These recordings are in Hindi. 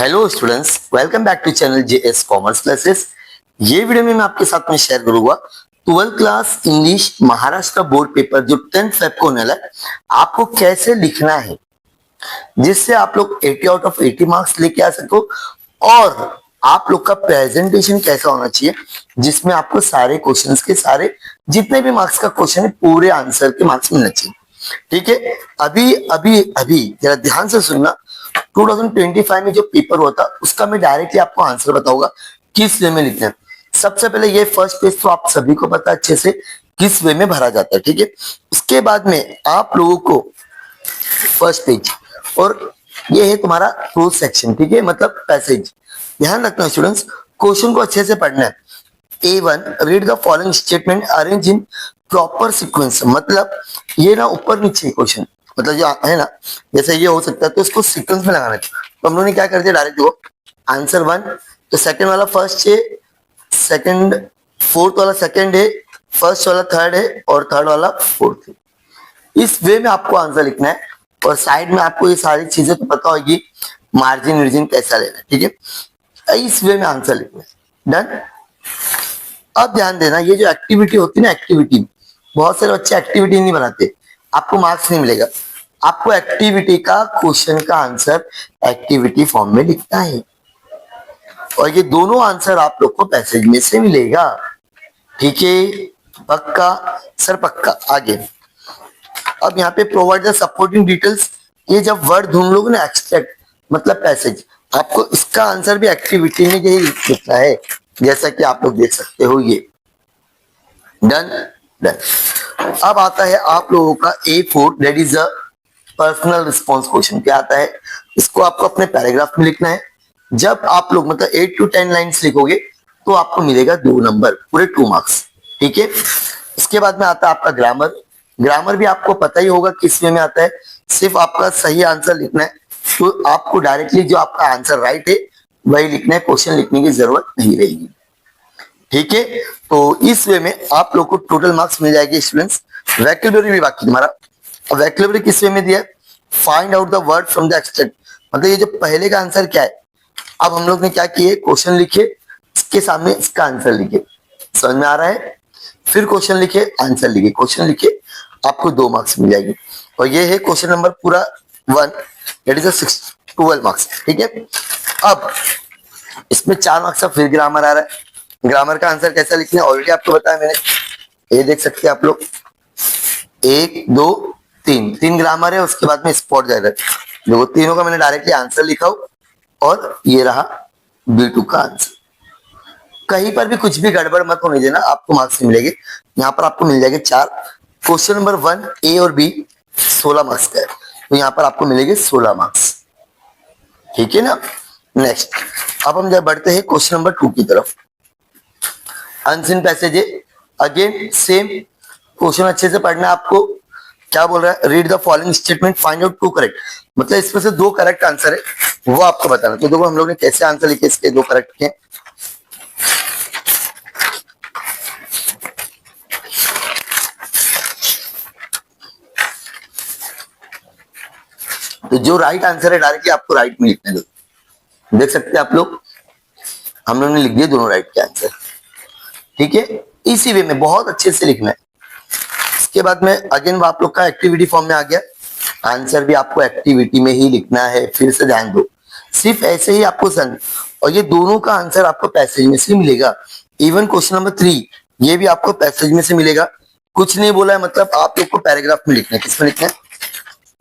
Hello students, welcome back to channel JS commerce classes. ये वीडियो में मैं आपके साथ में शेयर करूंगा 12th class English Maharashtra board paper जो 10th फेब को होने वाला है, आपको कैसे लिखना है जिससे आप लोग 80 आउट ऑफ 80 मार्क्स लेके आ सको। और आप लोग का प्रेजेंटेशन कैसा होना चाहिए जिसमें आपको सारे क्वेश्चंस के सारे जितने भी मार्क्स का क्वेश्चन है पूरे आंसर के मार्क्स मिलने चाहिए। ठीक है, अभी अभी अभी जरा ध्यान से सुनना। 2025 में जो पेपर हुआ था उसका मैं डायरेक्टली आपको आंसर बताऊंगा किस वे में लिखना है। सबसे पहले ये फर्स्ट पेज तो आप सभी को पता अच्छे से किस वे में भरा जाता है। ठीक है, उसके बाद में आप लोगों को फर्स्ट पेज और ये है तुम्हारा प्रोज सेक्शन। ठीक है, मतलब पैसेज। ध्यान रखना स्टूडेंट्स, क्वेश्चन को अच्छे से पढ़ना है। A1 read the following statement arrange in proper sequence. मतलब ये ना ऊपर नीचे क्वेश्चन, मतलब जो है ना जैसे ये हो सकता है तो इसको सीक्वेंस में लगाना है। तो हम लोगों ने क्या कर दिया, डायरेक्ट वो आंसर 1 तो सेकंड वाला फर्स्ट है, सेकंड फोर्थ वाला सेकंड है, फर्स्ट वाला थर्ड है और थर्ड वाला फोर्थ है। इस वे में आपको आंसर लिखना है और साइड में आपको ये सारी चीजें तो पता होगी, मार्जिन वर्जिन कैसा लेना है। ठीक है, इस वे में आंसर लिखना है। डन। अब ध्यान देना, ये जो एक्टिविटी होती है ना, एक्टिविटी बहुत सारे बच्चे एक्टिविटी नहीं बनाते, आपको मार्क्स नहीं मिलेगा। आपको एक्टिविटी का क्वेश्चन का आंसर एक्टिविटी फॉर्म में लिखना है और ये दोनों आंसर आप लोग को पैसेज में से मिलेगा। ठीक है, पक्का सर, पक्का। आगे अब यहाँ पे प्रोवाइड द सपोर्टिंग डिटेल्स। ये जब वर्ड ढूंढ लोगे ना, एक्सट्रैक्ट मतलब पैसेज, आपको इसका आंसर भी एक्टिविटी में यही लिखना है, जैसा कि आप लोग देख सकते हो। ये डन डन। अब आता है आप लोगों का A4, that is a personal response question. क्या आता है, इसको आपको अपने पैराग्राफ में लिखना है। जब आप लोग मतलब 8 to 10 लाइन्स लिखोगे तो आपको मिलेगा 2 नंबर, पूरे 2 मार्क्स। ठीक है, इसके बाद में आता है आपका ग्रामर। ग्रामर भी आपको पता ही होगा किस वे में आता है, सिर्फ आपका सही आंसर लिखना है। तो आपको डायरेक्टली जो आपका आंसर राइट है वही लिखना है, क्वेश्चन लिखने की जरूरत नहीं रहेगी। ठीक है, तो इस वे में आप लोग को टोटल मार्क्स मिल जाएंगे स्टूडेंट्स। वैकेबलरी भी बाकी तुम्हारा। अब वैकेबलरी किस वे में दिया है, find out the word from the extract. मतलब ये जो पहले का आंसर क्या है, अब हम लोग ने क्या किए, क्वेश्चन लिखे, इसके सामने इसका आंसर लिखे। समझ में आ रहा है? फिर क्वेश्चन लिखे, आंसर लिखे, क्वेश्चन लिखे, आपको 2 मार्क्स मिल जाएंगे। और ये है क्वेश्चन नंबर पूरा 1, दैट इज 12 मार्क्स। ठीक है, अब इसमें 4 मार्क्स का फिर ग्रामर आ रहा है। ग्रामर का आंसर कैसा लिखना है ऑलरेडी आपको बताया मैंने। ये देख सकते हैं आप लोग, 1 2 3 ग्रामर है, उसके बाद में स्पॉट जाएगा। देखो तीनों का मैंने डायरेक्टली आंसर लिखा हो और ये रहा B2 का आंसर। कहीं पर भी कुछ भी गड़बड़ मत होने देना, आपको मार्क्स मिलेंगे। यहाँ पर आपको मिल जाएंगे 4। क्वेश्चन नंबर 1 A और B 16 मार्क्स का है, तो यहाँ पर आपको मिलेंगे 16 मार्क्स। ठीक है ना। नेक्स्ट, अब हम जब बढ़ते हैं क्वेश्चन नंबर 2 की तरफ। अनसीन पैसेज है, अगेन सेम क्वेश्चन अच्छे से पढ़ना है आपको। क्या बोल रहा है, read the following statement, find out 2 correct. मतलब इसमें से 2 करेक्ट आंसर है, वो आपको बताना। तो देखो हम लोग ने कैसे आंसर लिखे, इसके 2 करेक्ट हैं। तो जो राइट आंसर है डायरेक्टली आपको राइट में लिखने दो। देख सकते हैं आप लोग, हम लोगों ने लिख दिए दोनों राइट के आंसर। ठीक है, इसी वे में बहुत अच्छे से लिखना है। इसके बाद में अगेन वो आप लोग का एक्टिविटी फॉर्म में आ गया, आंसर भी आपको एक्टिविटी में ही लिखना है। फिर से ध्यान दो, सिर्फ ऐसे ही आपको सन, और ये दोनों का आंसर आपको पैसेज में से मिलेगा। इवन क्वेश्चन नंबर 3 ये भी आपको पैसेज में से मिलेगा। कुछ नहीं बोला है, मतलब आप लोग को पैराग्राफ में लिखना है। किसमें लिखना है,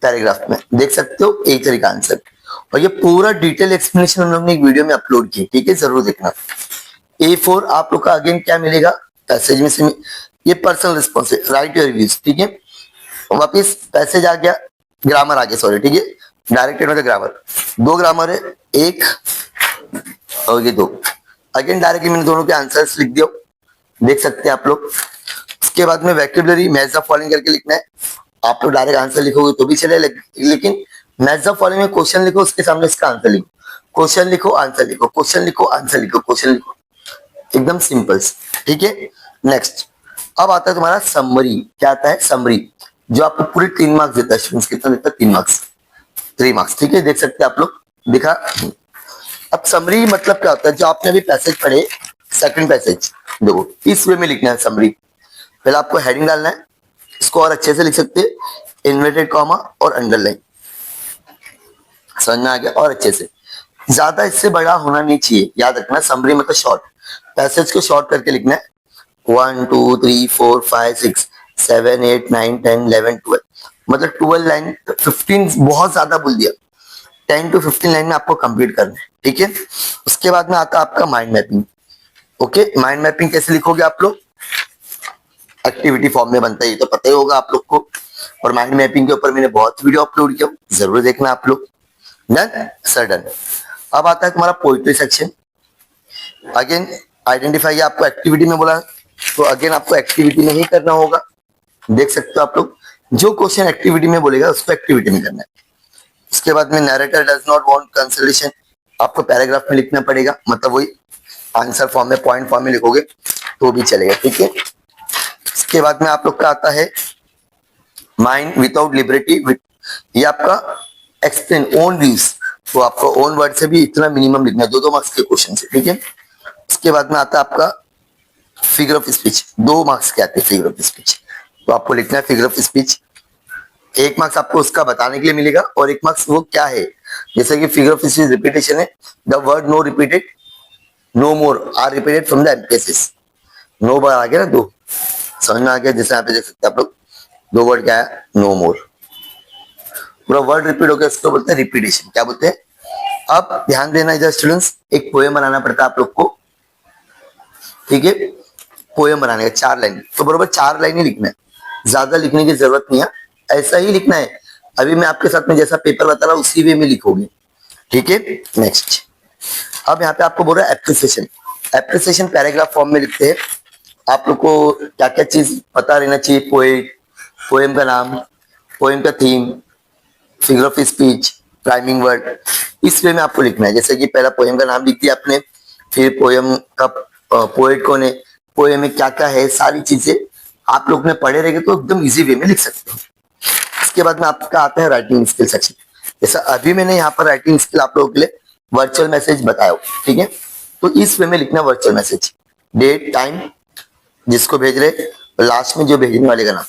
पैराग्राफ में। देख सकते हो एक तरीका आंसर, और ये पूरा डिटेल एक्सप्लेनेशन हम लोग ने एक वीडियो में अपलोड की। ठीक है, जरूर देखना। A4 आप लोग का अगेन क्या मिलेगा, पैसेज में से। ये पर्सनल रिस्पॉन्स है, राइट योर व्यूज। ठीक है, वापिस पैसेज आ गया, ग्रामर आ गया, सॉरी। ठीक है, डायरेक्टेड मतलब ग्रामर। 2 ग्रामर है, 1 और ये 2। अगेन डायरेक्टली मैंने दोनों के आंसर्स लिख दिया, देख सकते हैं आप लोग। उसके बाद में वैकेबलरी मैच द फॉलोइंग करके लिखना है। आप लोग डायरेक्ट आंसर लिखोगे तो भी चले, लेकिन मैच द फॉलोइंग में क्वेश्चन लिखो, उसके सामने इसका आंसर लिखो। क्वेश्चन लिखो, आंसर लिखो, क्वेश्चन लिखो, आंसर लिखो, क्वेश्चन लिखो, एकदम सिंपल। ठीक है, नेक्स्ट अब आता है तुम्हारा समरी। क्या आता है, समरी, जो आपको पूरे 3 मार्क्स देता है। स्टूडेंट्स कितना देता है, 3 मार्क्स, 3 मार्क्स। ठीक है, देख सकते हैं आप लोग, दिखा अब समरी मतलब क्या होता है, जो आपने अभी पैसेज पढ़े, सेकंड पैसेज, देखो इस वे में लिखना है समरी। पहले आपको हेडिंग डालना है, इसको और अच्छे से लिख सकते हैं, इन्वर्टेड कॉमा और अंडरलाइन, समझ में आ गया। और अच्छे से, ज्यादा इससे बड़ा होना नहीं चाहिए, याद रखना समरी मतलब शॉर्ट, पैसेज को शॉर्ट करके लिखना है। 1 2 3 4 5 6 7 8 9 10 11 12, मतलब 12 लाइन, 15 बहुत ज्यादा बोल दिया, 10 to 15 लाइन में आपको कंप्लीट करना है, ठीक है। उसके बाद में आता है आपका mind mapping. Okay, mind mapping कैसे लिखोगे आप लोग, एक्टिविटी फॉर्म में बनता है, ये तो पता ही होगा आप लोग को। और माइंड मैपिंग के ऊपर मैंने बहुत वीडियो अपलोड किया, जरूर देखना आप लोग। Done sir, done. अब आता है तुम्हारा पोइट्री सेक्शन। अगेन आइडेंटिफाई, आपको एक्टिविटी में बोला, तो अगेन आपको एक्टिविटी में ही करना होगा। देख सकते हो आप लोग, जो क्वेश्चन एक्टिविटी में बोलेगा उसको एक्टिविटी में करना है। उसके बाद में narrator does not want consultation, आपको पैराग्राफ में लिखना पड़ेगा, मतलब वही आंसर फॉर्म में, पॉइंट फॉर्म में लिखोगे तो भी चलेगा, ठीक है। इसके बाद में आप लोग का आता है माइंड विदाउट लिबर्टी, ये आपका एक्सप्लेन ओन व्यूज, तो आपको ओन वर्ड से भी इतना मिनिमम लिखना है, 2 मार्क्स के क्वेश्चन से, ठीक है। इसके बाद में आता है आपका फिगर ऑफ स्पीच, 2 मार्क्स के आते हैं फिगर ऑफ स्पीच, तो आपको लिखना है फिगर ऑफ स्पीच। 1 मार्क्स आपको उसका बताने के लिए मिलेगा, और 1 मार्क्स वो क्या है, जैसे कि फिगर ऑफ स्पीच रिपीटेशन है, the word no repeated no more are repeated from the emphasis, no बार आ गया ना, 2, समझ में आ गया। जैसे यहाँ पे देख सकते हैं आप लोग, 2 वर्ड क्या है, नो मोर, पूरा वर्ड रिपीट हो गया, इसको बोलते हैं रिपीटेशन, क्या बोलते हैं। अब ध्यान देना इधर स्टूडेंट्स, एक पोएम बनाना पड़ता है आप लोग को, ठीक है। पोएम बनाने का 4 लाइन, तो बरोबर 4 लाइन ही लिखना है, ज्यादा लिखने की जरूरत नहीं है, ऐसा ही लिखना है। अभी मैं आपके साथ में जैसा पेपर बता रहा हूँ उसी वे में लिखोगे, ठीक है। नेक्स्ट, अब यहाँ पे आपको बोल रहा है एप्रिसिएशन। एप्रिसिएशन पैराग्राफ फॉर्म में लिखते हैं। आप लोग को क्या क्या चीज पता रहना चाहिए, पोएट, पोएम का नाम, पोएम का theme, figure of speech, priming word, इस वे में आपको लिखना है। जैसे कि पहला पोएम का नाम लिख दिया आपने, फिर पोएम का पोएट कौन है, पोएम में क्या क्या है, सारी चीजें आप लोग ने पढ़े रहेंगे तो एकदम इजी वे में लिख सकते हो। इसके बाद में आपका आता है राइटिंग स्किल सेक्शन। जैसा अभी मैंने यहाँ पर राइटिंग स्किल आप लोगों के लिए वर्चुअल मैसेज बताया, ठीक है। तो इस वे में लिखना वर्चुअल मैसेज, डेट, टाइम, जिसको भेज रहे, लास्ट में जो भेजने वाले का नाम,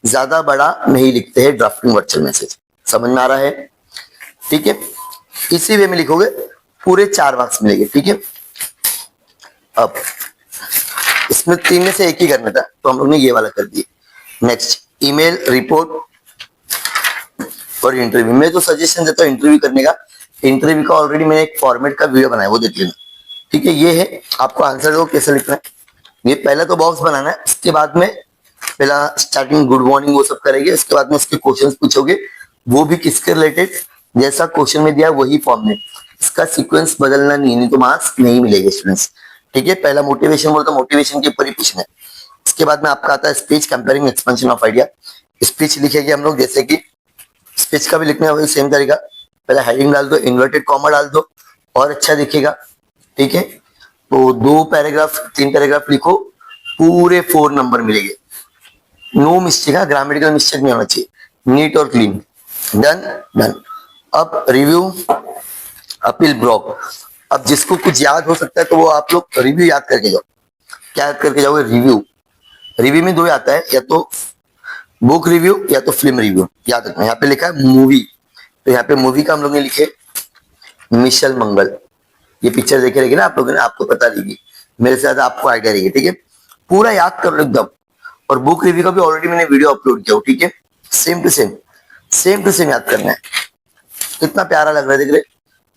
ज्यादा बड़ा नहीं लिखते हैं ड्राफ्टिंग वर्चुअल मैसेज, समझ में आ रहा है, ठीक है। इसी वे में लिखोगे, पूरे 4 मार्क्स मिलेंगे, ठीक है। अब इसमें 3 में से एक ही करना था, तो हम लोग ने ये वाला कर दिया। नेक्स्ट, ईमेल, रिपोर्ट और इंटरव्यू। मैं तो सजेशन देता हूँ इंटरव्यू करने का। इंटरव्यू का ऑलरेडी मैंने एक फॉर्मेट का वीडियो बनाया, वो देख लेना, ठीक है। ये है, आपको आंसर दो कैसे लिखना है। ये पहले तो बॉक्स बनाना है, उसके बाद में पहला स्टार्टिंग गुड मॉर्निंग वो सब करेंगे, उसके बाद में उसके क्वेश्चंस पूछोगे, वो भी किसके रिलेटेड, जैसा क्वेश्चन में दिया वही फॉर्म में, इसका सीक्वेंस बदलना नहीं तो मार्क्स नहीं मिलेगा स्टूडेंट्स, ठीक है। पहला मोटिवेशन बोलता, मोटिवेशन के ऊपर ही पूछना है। इसके बाद में आपका आता है speech, comparing expansion of idea. Speech लिखेंगे हम लोग, जैसे कि स्पीच का भी लिखना है वही सेम तरीका, पहले हेडिंग डाल दो, इन्वर्टेड कॉमा डाल दो और अच्छा दिखेगा, ठीक है। तो 2 पैराग्राफ 3 पैराग्राफ लिखो, पूरे 4 नंबर मिलेंगे, नो मिस्टेक है, ग्रामेटिकल मिस्टेक नहीं होना चाहिए, नीट और क्लीन। Done done. अब रिव्यू, अपील, ब्लॉग। अब जिसको कुछ याद हो सकता है तो वो आप लोग रिव्यू याद करके जाओ। क्या याद करके जाओगे, रिव्यू। रिव्यू में 2 आता है, या तो बुक रिव्यू या तो फिल्म रिव्यू, याद रखना। यहाँ पे लिखा है मूवी, तो यहाँ पे मूवी का हम लोग ने लिखे मिशेल मंगल, ये पिक्चर देखे रहेगी ना आप लोगों ने, आपको पता रहेगी, मेरे से ज्यादा आपको आइडिया रहेगी, ठीक है। पूरा याद कर लो एकदम। और बुक रिव्यू का भी ऑलरेडी मैंने वीडियो अपलोड किया, ठीक है। सेम टू सेम याद करना है। कितना प्यारा लग रहा है, देख रहे,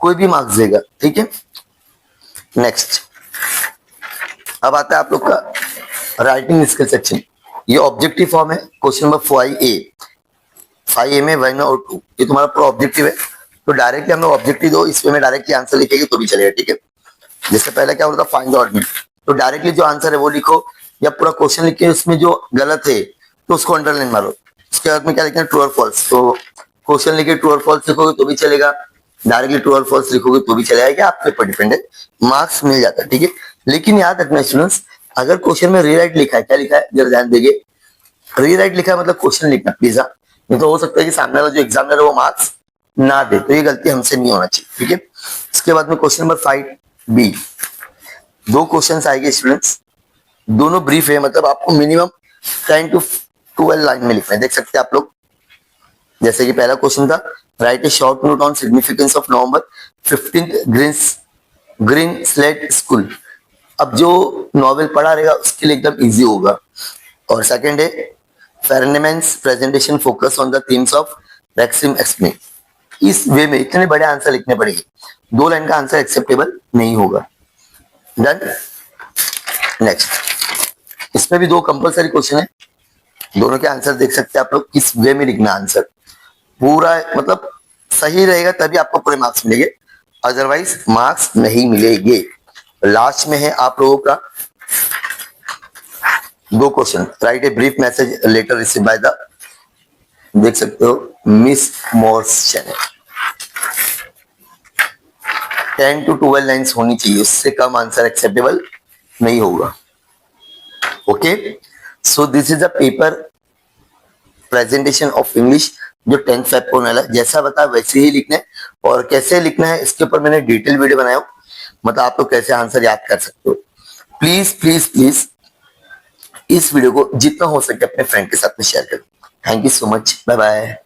कोई भी मार्क्स देगा, ठीक है। नेक्स्ट, अब आता है आप लोग का राइटिंग स्किल सेक्शन। ये ऑब्जेक्टिव फॉर्म है, क्वेश्चन नंबर 5A में 1 और 2, ये तुम्हारा पूरा ऑब्जेक्टिव है। तो डायरेक्टली हम लोग ऑब्जेक्टिव दो, इसमें डायरेक्टली आंसर लिखेंगे तो भी चलेगा, ठीक है। जिससे पहले क्या होता था, फाइंड द ऑड, तो डायरेक्टली जो आंसर है वो लिखो, या पूरा क्वेश्चन लिख के उसमें जो गलत है तो उसको अंडरलाइन मारो। उसके बाद में क्या लिखना है, ट्रू और फॉल्स। तो क्वेश्चन लिखे ट्रू और फॉल्स लिखोगे तो भी चलेगा, डायरेक्टली ट्रू और फॉल्स लिखोगे तो भी चलेगा, क्या आपके ऊपर डिपेंड है, मार्क्स मिल जाता है, ठीक है। लेकिन याद रखना स्टूडेंट्स, अगर क्वेश्चन में रीराइट लिखा है, क्या लिखा है जरा ध्यान देंगे, रीराइट लिखा है मतलब क्वेश्चन लिखना प्लीज, नहीं तो हो सकता है कि सामने वाला जो एग्जामिनर है वो मार्क्स ना दे, तो ये गलती हमसे नहीं होना चाहिए, ठीक है। उसके बाद में क्वेश्चन नंबर 5B, दो क्वेश्चन आएंगे स्टूडेंट्स, दोनों ब्रीफ है, मतलब आपको मिनिमम 10 to 12 लाइन में लिखना है। देख सकते हैं आप लोग, जैसे कि पहला क्वेश्चन था, right A short note on significance of November 15th green slate school. अब जो नॉवेल पढ़ा रहेगा उसके लिए एकदम इजी होगा। और सेकंड है, फेरनेमेंस presentation focus on the themes of vaccine explain. इस वे में इतने बड़े आंसर लिखने पड़ेंगे, 2 लाइन का आंसर एक्सेप्टेबल नहीं होगा। डन। नेक्स्ट, इसमें भी 2 कंपलसरी क्वेश्चन है, दोनों के आंसर देख सकते हैं आप लोग, किस वे में लिखना आंसर पूरा, मतलब सही रहेगा तभी आपको पूरे मार्क्स मिलेंगे, अदरवाइज मार्क्स नहीं मिलेंगे। लास्ट में है आप लोगों का 2 question, write a brief message letter receive by the, देख सकते हो, मिस मोर्स चैनल। 10 to 12 लाइन्स होनी चाहिए, उससे कम आंसर एक्सेप्टेबल नहीं होगा। Okay, so this is the paper presentation of English जो 10th फेब को होने वाला है। जैसा बताया वैसे ही लिखना है, और कैसे लिखना है इसके ऊपर मैंने डिटेल वीडियो बनाया हूं, मतलब आप लोग कैसे आंसर याद कर सकते हो। प्लीज प्लीज प्लीज इस वीडियो को जितना हो सके अपने फ्रेंड के साथ में शेयर करें। Thank you so much, bye bye.